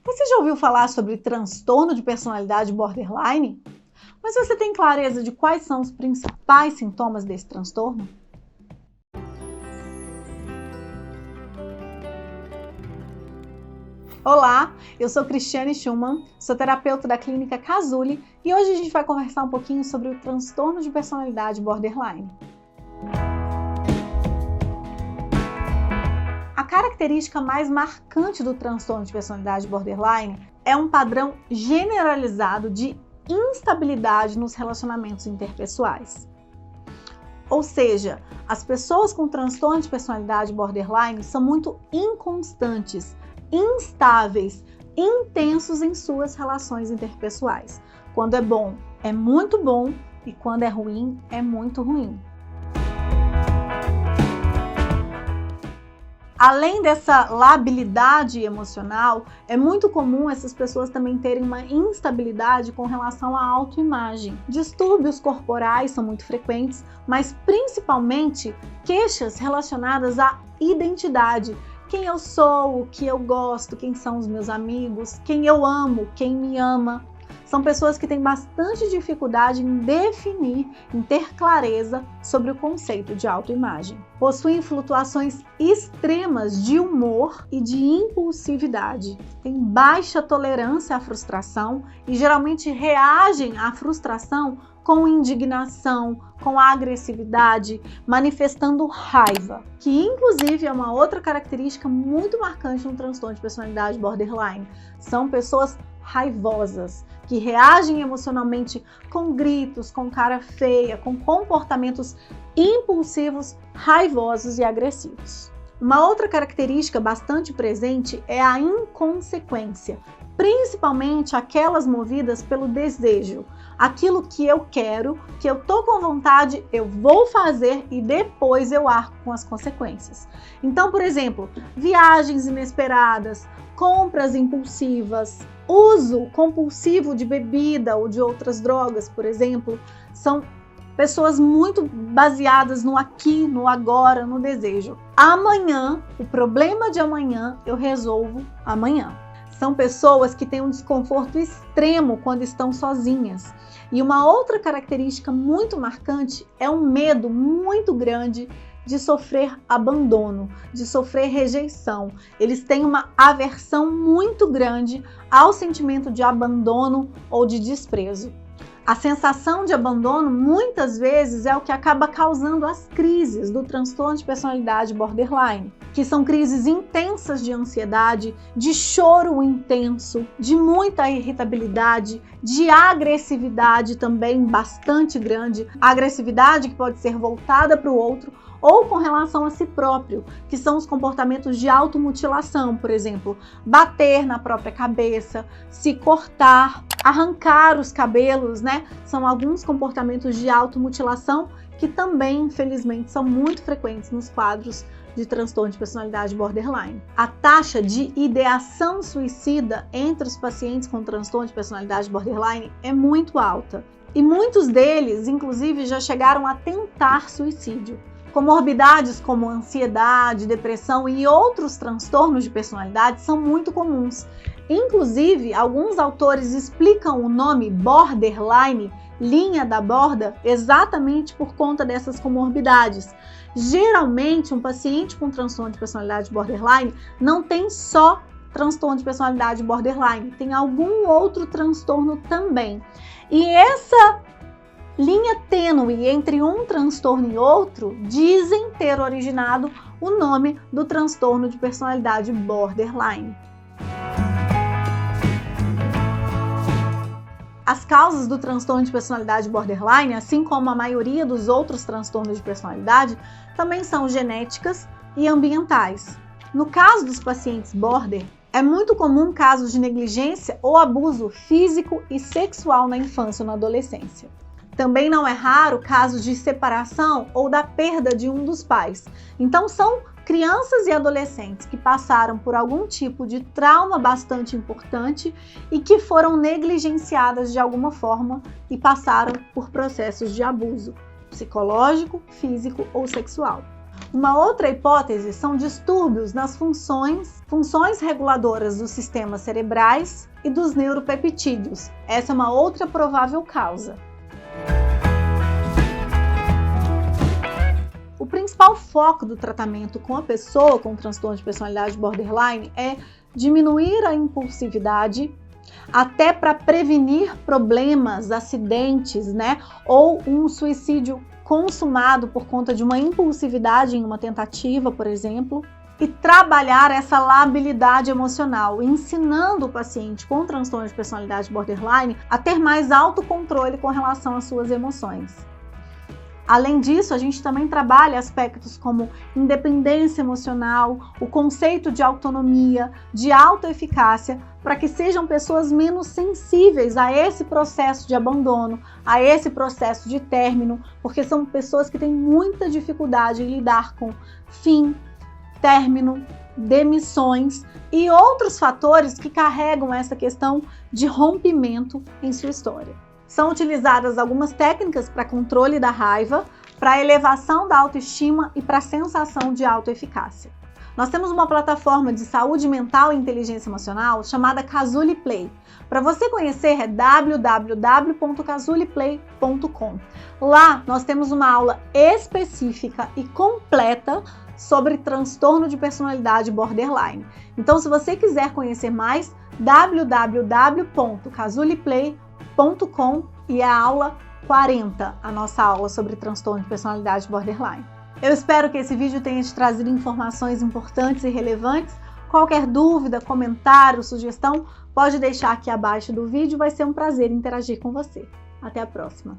Você já ouviu falar sobre transtorno de personalidade borderline? Mas você tem clareza de quais são os principais sintomas desse transtorno? Olá, eu sou Cristiane Schumann, sou terapeuta da Clínica Cazuli e hoje a gente vai conversar um pouquinho sobre o transtorno de personalidade borderline. A característica mais marcante do transtorno de personalidade borderline é um padrão generalizado de instabilidade nos relacionamentos interpessoais. Ou seja, as pessoas com transtorno de personalidade borderline são muito inconstantes, instáveis, intensos em suas relações interpessoais. Quando é bom, é muito bom, e quando é ruim, é muito ruim. Além dessa labilidade emocional, é muito comum essas pessoas também terem uma instabilidade com relação à autoimagem. Distúrbios corporais são muito frequentes, mas principalmente queixas relacionadas à identidade. Quem eu sou, o que eu gosto, quem são os meus amigos, quem eu amo, quem me ama. São pessoas que têm bastante dificuldade em definir, em ter clareza sobre o conceito de autoimagem. Possuem flutuações extremas de humor e de impulsividade. Têm baixa tolerância à frustração e geralmente reagem à frustração com indignação, com agressividade, manifestando raiva, que inclusive é uma outra característica muito marcante no transtorno de personalidade borderline. São pessoas raivosas, que reagem emocionalmente com gritos, com cara feia, com comportamentos impulsivos, raivosos e agressivos. Uma outra característica bastante presente é a inconsequência, principalmente aquelas movidas pelo desejo. Aquilo que eu quero, que eu tô com vontade, eu vou fazer e depois eu arco com as consequências. Então, por exemplo, viagens inesperadas, compras impulsivas, uso compulsivo de bebida ou de outras drogas, por exemplo, são pessoas muito baseadas no aqui, no agora, no desejo. Amanhã, o problema de amanhã, eu resolvo amanhã. São pessoas que têm um desconforto extremo quando estão sozinhas. E uma outra característica muito marcante é um medo muito grande de sofrer abandono, de sofrer rejeição. Eles têm uma aversão muito grande ao sentimento de abandono ou de desprezo. A sensação de abandono muitas vezes é o que acaba causando as crises do transtorno de personalidade borderline, que são crises intensas de ansiedade, de choro intenso, de muita irritabilidade, de agressividade também bastante grande, agressividade que pode ser voltada para o outro ou com relação a si próprio, que são os comportamentos de automutilação, por exemplo, bater na própria cabeça, se cortar, arrancar os cabelos, né? São alguns comportamentos de automutilação que também, infelizmente, são muito frequentes nos quadros de transtorno de personalidade borderline. A taxa de ideação suicida entre os pacientes com transtorno de personalidade borderline é muito alta. E muitos deles, inclusive, já chegaram a tentar suicídio. Comorbidades como ansiedade, depressão e outros transtornos de personalidade são muito comuns. Inclusive, alguns autores explicam o nome borderline, linha da borda, exatamente por conta dessas comorbidades. Geralmente, um paciente com transtorno de personalidade borderline não tem só transtorno de personalidade borderline, tem algum outro transtorno também. E essa linha tênue entre um transtorno e outro dizem ter originado o nome do transtorno de personalidade borderline. As causas do transtorno de personalidade borderline, assim como a maioria dos outros transtornos de personalidade, também são genéticas e ambientais. No caso dos pacientes border, é muito comum casos de negligência ou abuso físico e sexual na infância ou na adolescência. Também não é raro casos de separação ou da perda de um dos pais. Então são crianças e adolescentes que passaram por algum tipo de trauma bastante importante e que foram negligenciadas de alguma forma e passaram por processos de abuso psicológico, físico ou sexual. Uma outra hipótese são distúrbios nas funções reguladoras dos sistemas cerebrais e dos neuropeptídeos. Essa é uma outra provável causa. O principal foco do tratamento com a pessoa com transtorno de personalidade borderline é diminuir a impulsividade, até para prevenir problemas, acidentes, ou um suicídio consumado por conta de uma impulsividade em uma tentativa, por exemplo, e trabalhar essa labilidade emocional, ensinando o paciente com transtorno de personalidade borderline a ter mais autocontrole com relação às suas emoções. Além disso, a gente também trabalha aspectos como independência emocional, o conceito de autonomia, de autoeficácia, para que sejam pessoas menos sensíveis a esse processo de abandono, a esse processo de término, porque são pessoas que têm muita dificuldade em lidar com fim, término, demissões e outros fatores que carregam essa questão de rompimento em sua história. São utilizadas algumas técnicas para controle da raiva, para elevação da autoestima e para sensação de autoeficácia. Nós temos uma plataforma de saúde mental e inteligência emocional chamada Cazuli Play. Para você conhecer é www.cazuliplay.com. Lá nós temos uma aula específica e completa sobre transtorno de personalidade borderline. Então, se você quiser conhecer mais, www.cazuliplay.com e a aula 40, a nossa aula sobre transtorno de personalidade borderline. Eu espero que esse vídeo tenha te trazido informações importantes e relevantes. Qualquer dúvida, comentário, sugestão, pode deixar aqui abaixo do vídeo, vai ser um prazer interagir com você. Até a próxima!